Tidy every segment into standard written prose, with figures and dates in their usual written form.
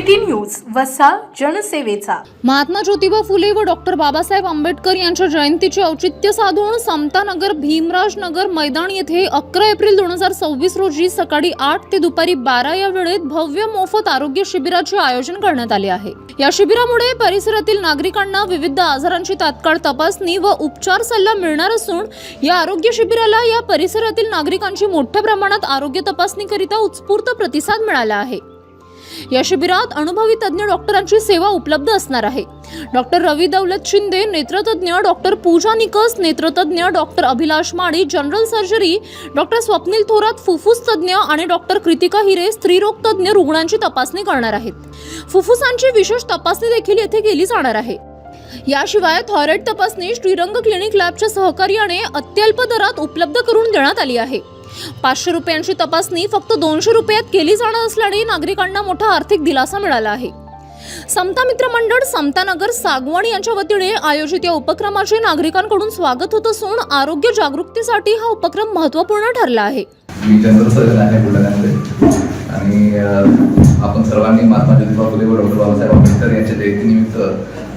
City news वसा जनसेवेचा। महात्मा ज्योतिबा फुले व doctor Babasaheb Ambedkar यांच्या जयंतीचे औचित्य साधून समतानगर भीमराजनगर मैदान येथे 11 एप्रिल 2026 रोजी सकाळी 8 ते दुपारी 12 या वेळेत भव्य मोफत आरोग्य शिबिराचे आयोजन करण्यात आले आहे। या शिबिरामुळे परिसरातील नागरिकांना विविध आजारांची तात्काळ तपासणी व उपचार सल्ला मिळणार असून या आरोग्य शिबिराला या परिसरातील नागरिकांची मोठ्या प्रमाणात आरोग्य तपासणी करिता उत्स्फूर्त प्रतिसाद मिळाला आहे। या शिबिरात अनुभवी तज्ञ डॉक्टरांची सेवा उपलब्ध असणार आहे। डॉक्टर रवी दौलत शिंदे नेत्रतज्ञ, डॉक्टर पूजा निकस नेत्रतज्ञ, doctor Abhilash Madi general surgery, doctor Swapnil Thorat फुफ्फुस तज्ञ आणि डॉक्टर कृतिका हिरे स्त्रीरोग तज्ञ रुग्णांची तपासणी करणार आहेत। फुफ्फुसांची विशेष तपासणी देखील येथे केली जाणार आहे। याशिवाय थायरॉइड तपासणी श्रीरंग क्लिनिक लॅबच्या सहकार्याने अत्यल्प दरात उपलब्ध करून देण्यात आली आहे। 500 रुपयांची तपासणी फक्त 200 रुपयात केली जाणार असल्याने नागरिकांना मोठा आर्थिक दिलासा मिळाला आहे। समता मित्र मंडळ समतानगर सागवण यांच्या वतीने आयोजित या उपक्रमाचे नागरिकांकडून स्वागत होत असून आरोग्य जागृतीसाठी हा उपक्रम महत्त्वपूर्ण ठरला आहे। मी जनरल सर्जन आहे बुलढाण्यामध्ये आणि आपण सर्वांनी महात्मा ज्योतिबा फुले व डॉक्टर बाबासाहेब आंबेडकर यांच्या जयंतीनिमित्त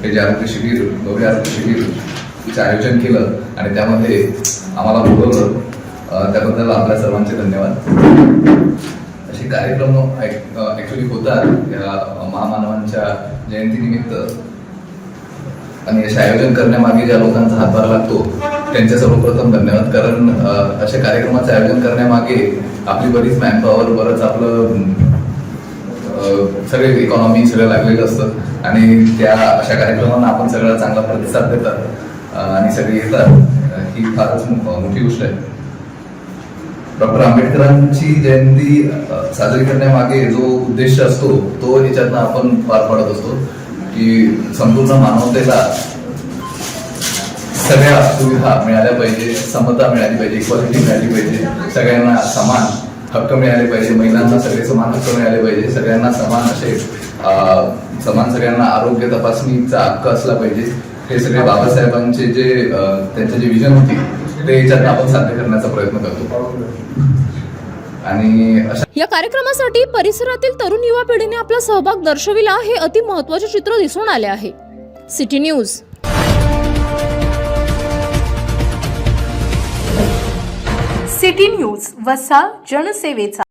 हे जे आरोग्य शिबिर भव्य आरोग्य शिबिरचे आयोजन केलं आणि त्यामध्ये आम्हाला बोलवलं, त्याबद्दल आपल्या सर्वांचे धन्यवाद। असे कार्यक्रम ॲक्च्युली होतात या महामानवांच्या जयंतीनिमित्त आणि असे आयोजन करण्यामागे ज्या लोकांचा हातभार लागतो त्यांचे सर्वप्रथम धन्यवाद। कारण अशा कार्यक्रमाचे आयोजन करण्यामागे आपली बरीच मॅनपॉवर, बरंच आपलं सगळे इकॉनॉमी सगळं लागलेलं असतं आणि त्या अशा कार्यक्रमांना आपण सगळा चांगला प्रतिसाद देतात आणि सगळे येतात, ही फारच मोठी गोष्ट आहे। डॉक्टर आंबेडकरांची जयंती साजरी करण्यामागे जो उद्देश असतो तो याच्यातनं आपण पार पाडत असतो की संपूर्ण मानवतेला सगळ्या सुविधा मिळाल्या पाहिजे, समता मिळाली पाहिजे, इक्वालिटी मिळाली पाहिजे, सगळ्यांना समान हक्क मिळाले पाहिजे, महिलांना सगळे समान हक्क मिळाले पाहिजे, सगळ्यांना समान असे सगळ्यांना आरोग्य तपासणीचा हक्क असला पाहिजे। हे सगळे बाबासाहेबांचे जे त्यांचे जे विजन होती ते याच्यातनं आपण साध्य करण्याचा प्रयत्न करतो। आणि या कार्यक्रमासाठी परिसरातील तरुण युवा पिढीने आपला सहभाग दर्शविला हे अति महत्त्वाचे चित्र दिसून आले आहे। City news. सिटी न्यूज वसा जनसेवेचा।